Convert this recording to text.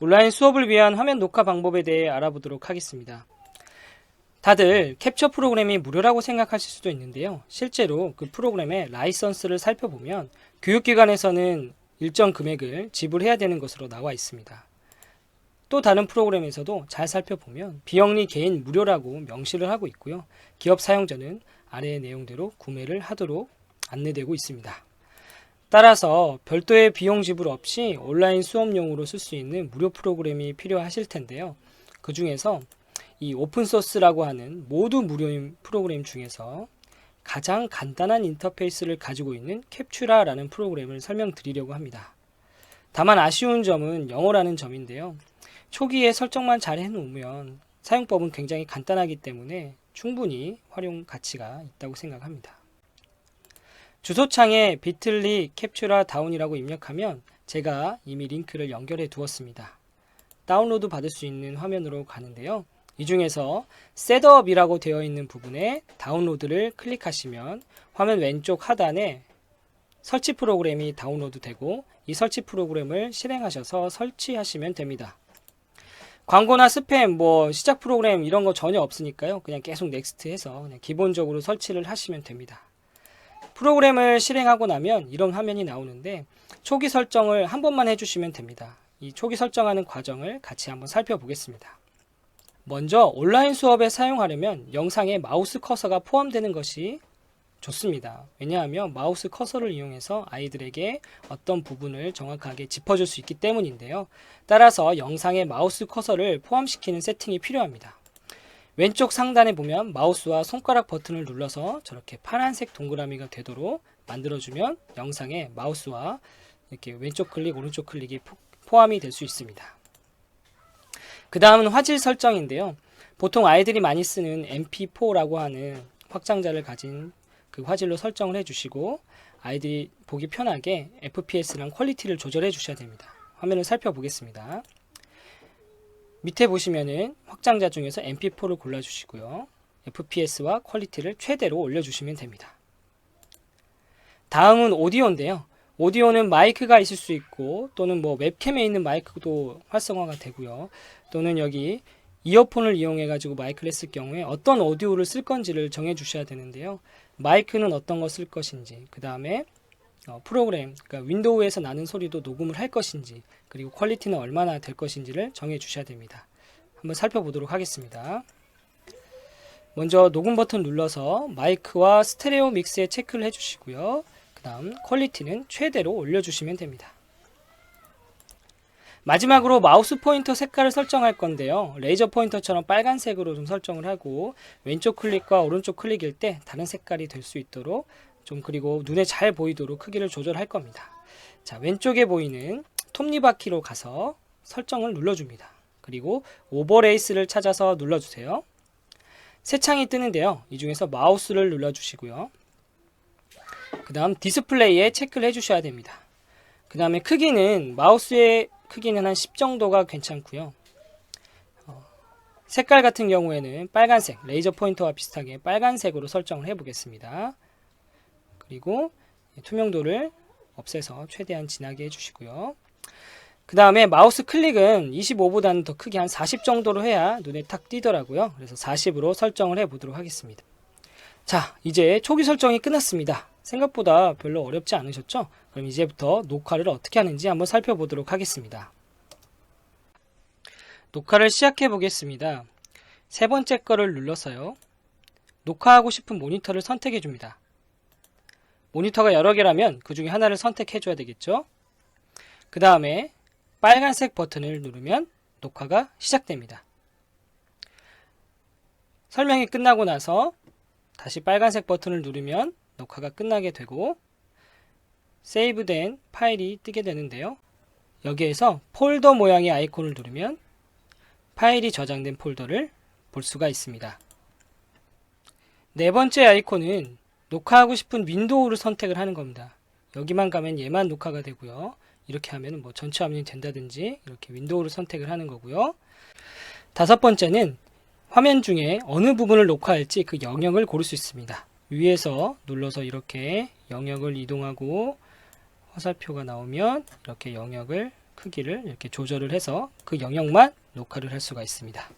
온라인 수업을 위한 화면 녹화 방법에 대해 알아보도록 하겠습니다. 다들 캡처 프로그램이 무료라고 생각하실 수도 있는데요. 실제로 그 프로그램의 라이선스를 살펴보면 교육기관에서는 일정 금액을 지불해야 되는 것으로 나와 있습니다. 또 다른 프로그램에서도 잘 살펴보면 비영리 개인 무료라고 명시를 하고 있고요. 기업 사용자는 아래의 내용대로 구매를 하도록 안내되고 있습니다. 따라서 별도의 비용 지불 없이 온라인 수업용으로 쓸 수 있는 무료 프로그램이 필요하실 텐데요. 그 중에서 이 오픈소스라고 하는 모두 무료인 프로그램 중에서 가장 간단한 인터페이스를 가지고 있는 캡츄라라는 프로그램을 설명드리려고 합니다. 다만 아쉬운 점은 영어라는 점인데요. 초기에 설정만 잘 해놓으면 사용법은 굉장히 간단하기 때문에 충분히 활용 가치가 있다고 생각합니다. 주소창에 비틀리 캡츄라 다운이라고 입력하면 제가 이미 링크를 연결해 두었습니다. 다운로드 받을 수 있는 화면으로 가는데요. 이 중에서 셋업이라고 되어 있는 부분에 다운로드를 클릭하시면 화면 왼쪽 하단에 설치 프로그램이 다운로드 되고 이 설치 프로그램을 실행하셔서 설치하시면 됩니다. 광고나 스팸, 시작 프로그램 이런 거 전혀 없으니까요. 그냥 계속 넥스트 해서 그냥 기본적으로 설치를 하시면 됩니다. 프로그램을 실행하고 나면 이런 화면이 나오는데 초기 설정을 한 번만 해주시면 됩니다. 이 초기 설정하는 과정을 같이 한번 살펴보겠습니다. 먼저 온라인 수업에 사용하려면 영상에 마우스 커서가 포함되는 것이 좋습니다. 왜냐하면 마우스 커서를 이용해서 아이들에게 어떤 부분을 정확하게 짚어줄 수 있기 때문인데요. 따라서 영상에 마우스 커서를 포함시키는 세팅이 필요합니다. 왼쪽 상단에 보면 마우스와 손가락 버튼을 눌러서 저렇게 파란색 동그라미가 되도록 만들어주면 영상에 마우스와 이렇게 왼쪽 클릭, 오른쪽 클릭이 포함이 될 수 있습니다. 그 다음은 화질 설정인데요. 보통 아이들이 많이 쓰는 MP4라고 하는 확장자를 가진 그 화질로 설정을 해주시고 아이들이 보기 편하게 FPS랑 퀄리티를 조절해 주셔야 됩니다. 화면을 살펴보겠습니다. 밑에 보시면은 확장자 중에서 MP4를 골라주시고요. FPS와 퀄리티를 최대로 올려주시면 됩니다. 다음은 오디오인데요. 오디오는 마이크가 있을 수 있고 또는 웹캠에 있는 마이크도 활성화가 되고요. 또는 여기 이어폰을 이용해 가지고 마이크를 했을 경우에 어떤 오디오를 쓸 건지를 정해 주셔야 되는데요. 마이크는 어떤 거 쓸 것인지, 그 다음에 프로그램, 그러니까 윈도우에서 나는 소리도 녹음을 할 것인지, 그리고 퀄리티는 얼마나 될 것인지를 정해 주셔야 됩니다. 한번 살펴보도록 하겠습니다. 먼저 녹음 버튼 눌러서 마이크와 스테레오 믹스에 체크를 해주시고요. 그 다음 퀄리티는 최대로 올려주시면 됩니다. 마지막으로 마우스 포인터 색깔을 설정할 건데요. 레이저 포인터처럼 빨간색으로 좀 설정을 하고 왼쪽 클릭과 오른쪽 클릭일 때 다른 색깔이 될 수 있도록 그리고 눈에 잘 보이도록 크기를 조절할 겁니다. 자, 왼쪽에 보이는 톱니바퀴로 가서 설정을 눌러줍니다. 그리고 오버레이스를 찾아서 눌러주세요. 새 창이 뜨는데요. 이 중에서 마우스를 눌러주시고요. 그 다음 디스플레이에 체크를 해주셔야 됩니다. 그 다음에 크기는 마우스의 크기는 한 10 정도가 괜찮고요. 색깔 같은 경우에는 빨간색, 레이저 포인터와 비슷하게 빨간색으로 설정을 해보겠습니다. 그리고 투명도를 없애서 최대한 진하게 해주시고요. 그 다음에 마우스 클릭은 25보다는 더 크게 한 40 정도로 해야 눈에 탁 띄더라고요. 그래서 40으로 설정을 해보도록 하겠습니다. 자, 이제 초기 설정이 끝났습니다. 생각보다 별로 어렵지 않으셨죠? 그럼 이제부터 녹화를 어떻게 하는지 한번 살펴보도록 하겠습니다. 녹화를 시작해 보겠습니다. 세 번째 거를 눌러서요. 녹화하고 싶은 모니터를 선택해 줍니다. 모니터가 여러 개라면 그 중에 하나를 선택해 줘야 되겠죠? 그 다음에 빨간색 버튼을 누르면 녹화가 시작됩니다. 설명이 끝나고 나서 다시 빨간색 버튼을 누르면 녹화가 끝나게 되고 세이브된 파일이 뜨게 되는데요. 여기에서 폴더 모양의 아이콘을 누르면 파일이 저장된 폴더를 볼 수가 있습니다. 네 번째 아이콘은 녹화하고 싶은 윈도우를 선택을 하는 겁니다. 여기만 가면 얘만 녹화가 되고요. 이렇게 하면 전체 화면이 된다든지 이렇게 윈도우를 선택을 하는 거고요. 다섯 번째는 화면 중에 어느 부분을 녹화할지 그 영역을 고를 수 있습니다. 위에서 눌러서 이렇게 영역을 이동하고 화살표가 나오면 이렇게 영역을 크기를 이렇게 조절을 해서 그 영역만 녹화를 할 수가 있습니다.